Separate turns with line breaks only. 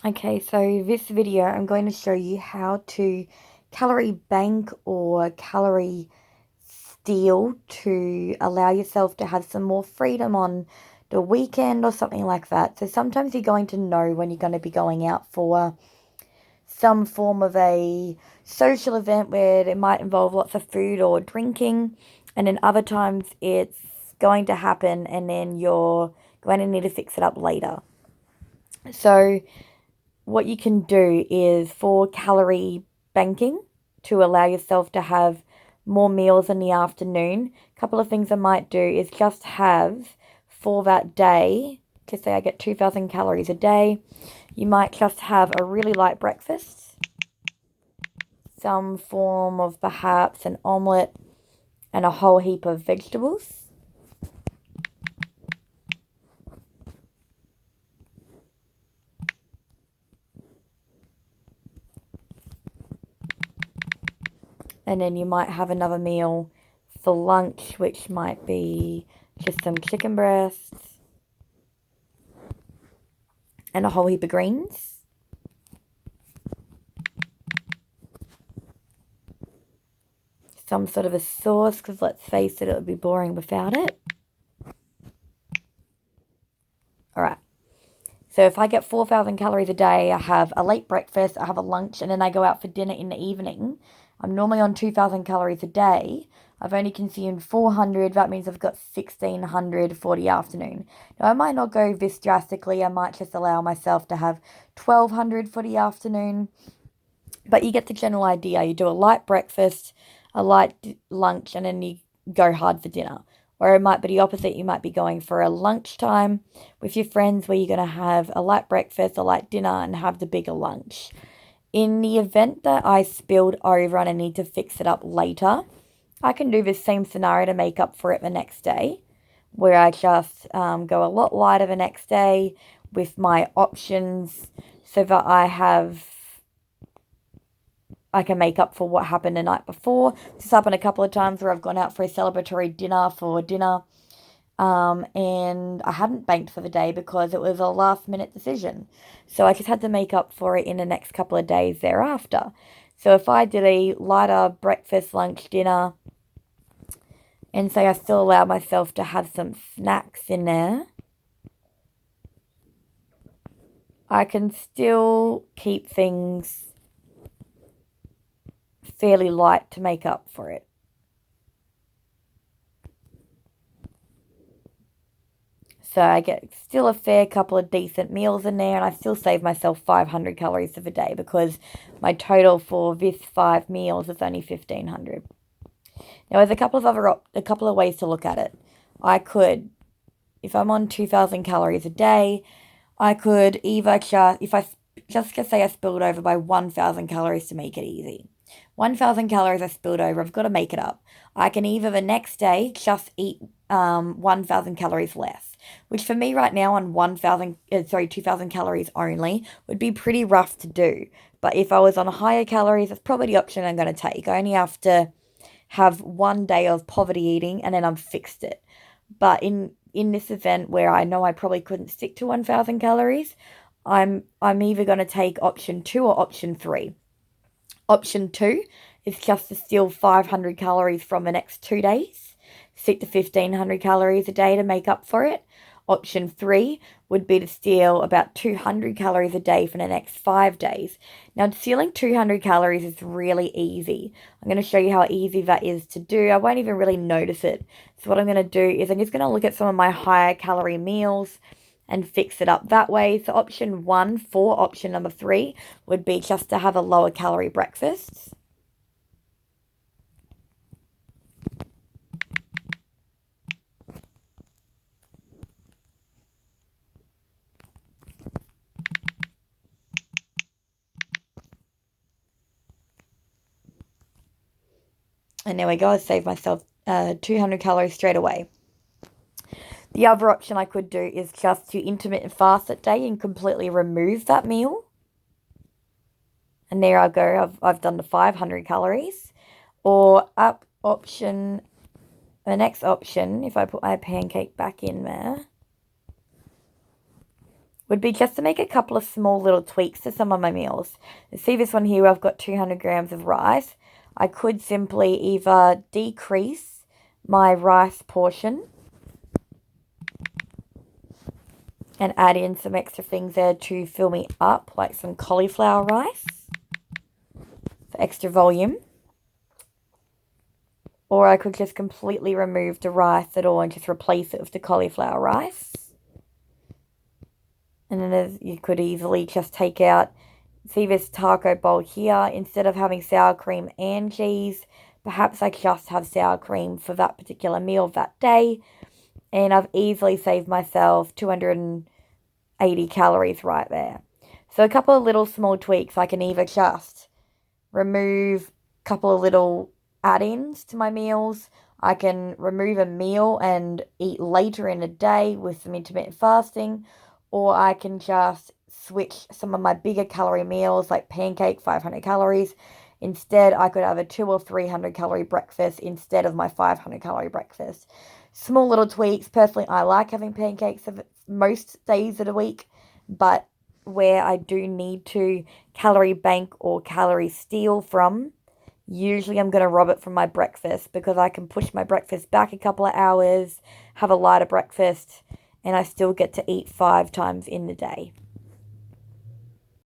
Okay, so this video I'm going to show you how to calorie bank or calorie steal to allow yourself to have some more freedom on the weekend or something like that. So sometimes you're going to know when you're going to be going out for some form of a social event where it might involve lots of food or drinking, and then other times it's going to happen and then you're going to need to fix it up later. So what you can do is for calorie banking to allow yourself to have more meals in the afternoon. A couple of things I might do is just have for that day, to say I get 2,000 calories a day, you might just have a really light breakfast, some form of perhaps an omelette and a whole heap of vegetables. And then you might have another meal for lunch, which might be just some chicken breasts and a whole heap of greens. Some sort of a sauce, because let's face it, it would be boring without it. Alright, so if I get 4,000 calories a day, I have a late breakfast, I have a lunch, and then I go out for dinner in the evening. I'm normally on 2,000 calories a day. I've only consumed 400, that means I've got 1,600 for the afternoon. Now, I might not go this drastically, I might just allow myself to have 1,200 for the afternoon. But you get the general idea. You do a light breakfast, a light lunch, and then you go hard for dinner. Or it might be the opposite. You might be going for a lunchtime with your friends where you're going to have a light breakfast, a light dinner, and have the bigger lunch. In the event that I spilled over and I need to fix it up later, I can do this same scenario to make up for it the next day, where I just go a lot lighter the next day with my options so that I can make up for what happened the night before. This has happened a couple of times where I've gone out for a celebratory dinner for dinner, and I hadn't banked for the day because it was a last minute decision. So I just had to make up for it in the next couple of days thereafter. So if I did a lighter breakfast, lunch, dinner, and say I still allow myself to have some snacks in there, I can still keep things fairly light to make up for it. So I get still a fair couple of decent meals in there, and I still save myself 500 calories for the day because my total for this 5 meals is only 1,500. Now, there's a couple of ways to look at it. I could, if I'm on 2,000 calories a day, I could either just, if I just say I spilled over by 1,000 calories to make it easy. 1,000 calories I spilled over, I've got to make it up. I can either the next day just eat 1,000 calories less, which for me right now on 2,000 calories only would be pretty rough to do. But if I was on higher calories, that's probably the option I'm going to take. I only have to have one day of poverty eating and then I've fixed it. But in this event where I know I probably couldn't stick to 1,000 calories, I'm either going to take option 2 or option 3. Option 2 is just to steal 500 calories from the next 2 days, stick to 1,500 calories a day to make up for it. Option 3 would be to steal about 200 calories a day for the next 5 days. Now, stealing 200 calories is really easy. I'm going to show you how easy that is to do. I won't even really notice it. So what I'm going to do is I'm just going to look at some of my higher calorie meals and fix it up that way. So option 1 for option number 3 would be just to have a lower calorie breakfast. And there we go, I saved myself 200 calories straight away. The other option I could do is just to intermittent fast that day and completely remove that meal. And there I go, I've done the 500 calories. Or the next option, if I put my pancake back in there, would be just to make a couple of small little tweaks to some of my meals. See this one here, I've got 200 grams of rice. I could simply either decrease my rice portion and add in some extra things there to fill me up, like some cauliflower rice for extra volume. Or I could just completely remove the rice at all and just replace it with the cauliflower rice. And then you could easily just take out, see this taco bowl here, instead of having sour cream and cheese, perhaps I just have sour cream for that particular meal that day. And I've easily saved myself 280 calories right there. So a couple of little small tweaks. I can either just remove a couple of little add-ins to my meals. I can remove a meal and eat later in the day with some intermittent fasting. Or I can just switch some of my bigger calorie meals like pancake, 500 calories. Instead, I could have a 200 or 300 calorie breakfast instead of my 500 calorie breakfast. Small little tweaks. Personally, I like having pancakes most days of the week, but where I do need to calorie bank or calorie steal from, usually I'm going to rob it from my breakfast because I can push my breakfast back a couple of hours, have a lighter breakfast, and I still get to eat 5 times in the day.